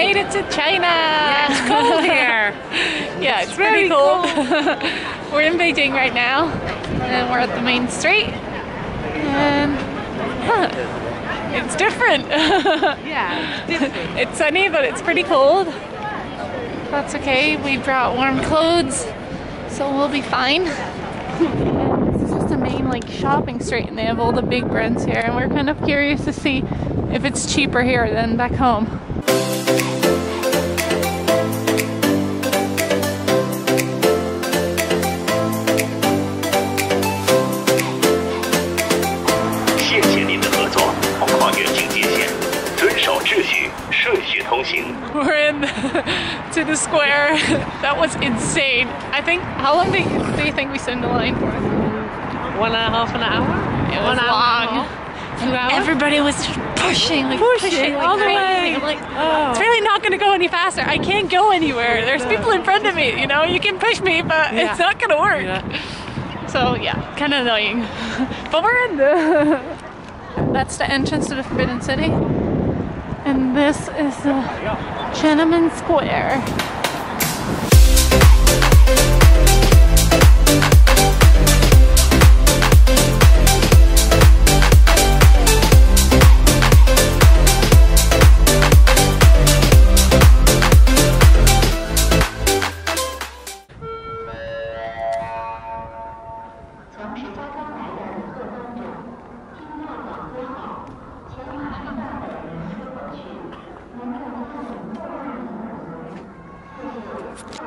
made it to China! Yeah, it's cold here. Yeah, it's pretty cold. We're in Beijing right now, and we're at the main street. And it's different. Yeah, it's different. It's sunny, but it's pretty cold. That's okay. We brought warm clothes, so we'll be fine. And this is just a main like shopping street, and they have all the big brands here. And we're kind of curious to see if it's cheaper here than back home. We're in to the square. That was insane. I think, how long do you think we stood in the line for? 1.5 hour? It was long. 2 hours? Everybody was pushing like all the crazy. way. I'm like, it's really not going to go any faster. I can't go anywhere. There's people in front of me, you know? You can push me, but it's not going to work. Yeah. So yeah, kind of annoying. But we're in the... That's the entrance to the Forbidden City. And this is the Tiananmen Square.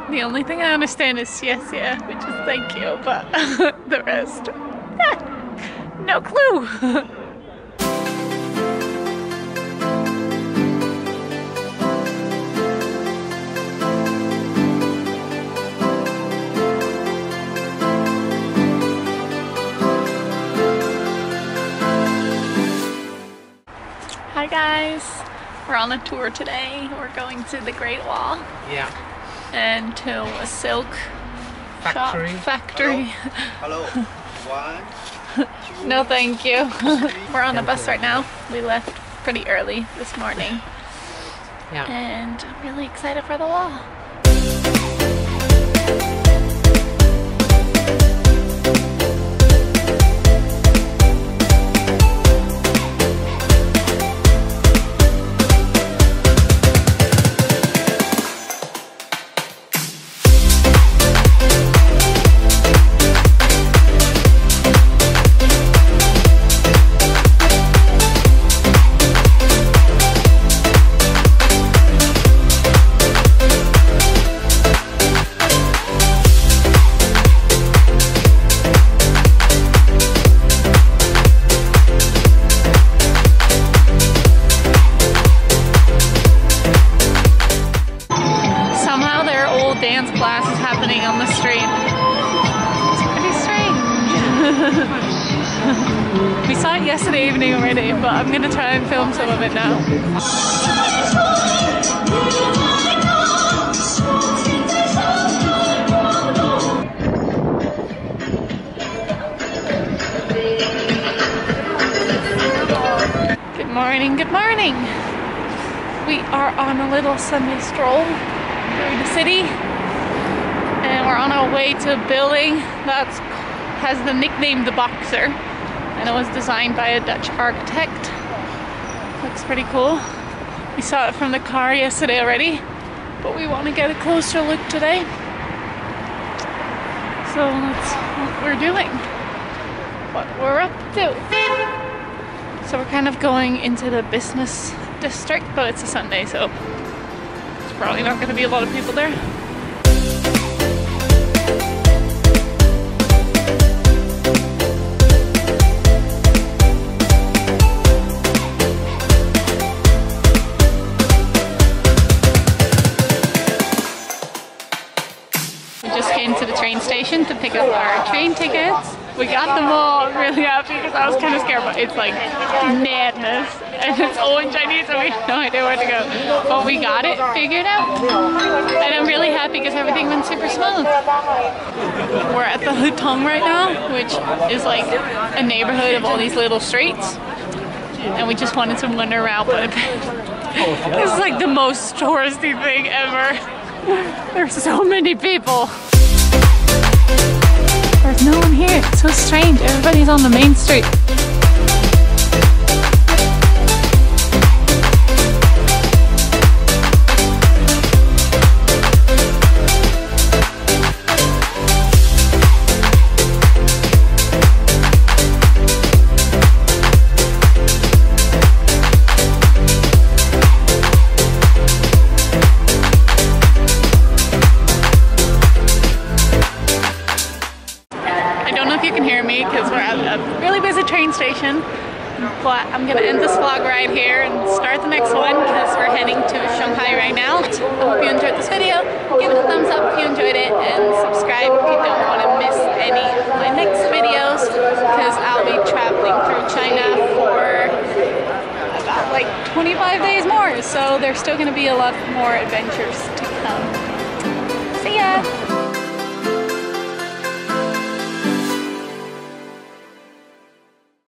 The only thing I understand is yes, yeah, which is thank you, but the rest, no clue. Hi guys, we're on a tour today. We're going to the Great Wall. Yeah. And to a silk factory. Hello. 1, 2. No, thank you. We're on the bus right now. We left pretty early this morning. Yeah. And I'm really excited for the wall. Dance classes happening on the street. It's pretty strange. We saw it yesterday evening already, but I'm gonna try and film some of it now. Good morning, good morning. We are on a little Sunday stroll through the city, and we're on our way to a building that has the nickname The Boxer, and it was designed by a Dutch architect. Looks pretty cool. We saw it from the car yesterday already, but we want to get a closer look today. So that's what we're doing, what we're up to. So we're kind of going into the business district, but it's a Sunday, so probably not going to be a lot of people there. We just came to the train station to pick up our train tickets. We got them all. I'm really happy because I was kind of scared, but it's like madness. And it's all in Chinese, so we have no idea where to go. But we got it figured out. And I'm really happy because everything went super smooth. We're at the Hutongs right now, which is like a neighborhood of all these little streets. And we just wanted to wander around, but This is like the most touristy thing ever. There's so many people. There's no one here. It's so strange. Everybody's on the main street. You can hear me because we're at a really busy train station, but I'm gonna end this vlog right here and start the next one because we're heading to Shanghai right now. I hope you enjoyed this video. Give it a thumbs up if you enjoyed it and subscribe if you don't want to miss any of my next videos because I'll be traveling through China for about like 25 days more, so there's still gonna be a lot more adventures to come. See ya!